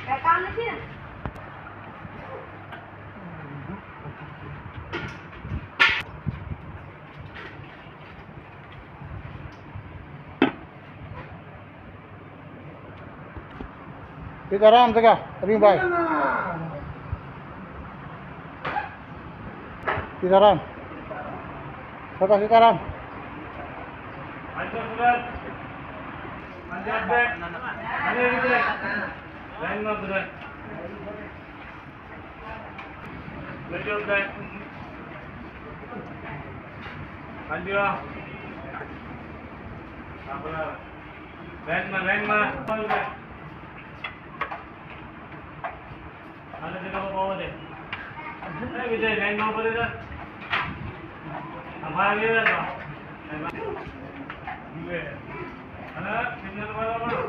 કામ નથી ને सीताराम जगह अभी भाई सीताराम सका सीताराम विजय लाइन में पड़ेगा हमारा ये रहता है ना सिग्नल वाला बड़ो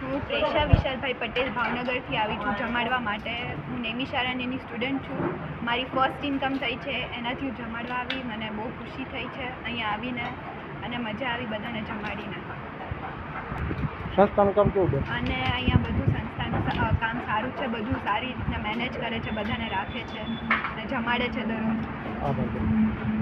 હું પ્રેક્ષા વિશાલભાઈ પટેલ ભાવનગરથી આવી છું જમાડવા માટે. હું નેમી શાળાની સ્ટુડન્ટ છું. મારી ફર્સ્ટ ઇન્કમ થઈ છે, એનાથી હું જમાડવા આવી. મને બહુ ખુશી થઈ છે અહીંયા આવીને અને મજા આવી બધાને જમાડીને. સંસ્થાનું કામ કેવું છે? અને અહીંયા બધું સંસ્થાનું કામ સારું છે, બધું સારી રીતના મેનેજ કરે છે, બધાને રાખે છે અને જમાડે છે દરરોજ. આભાર.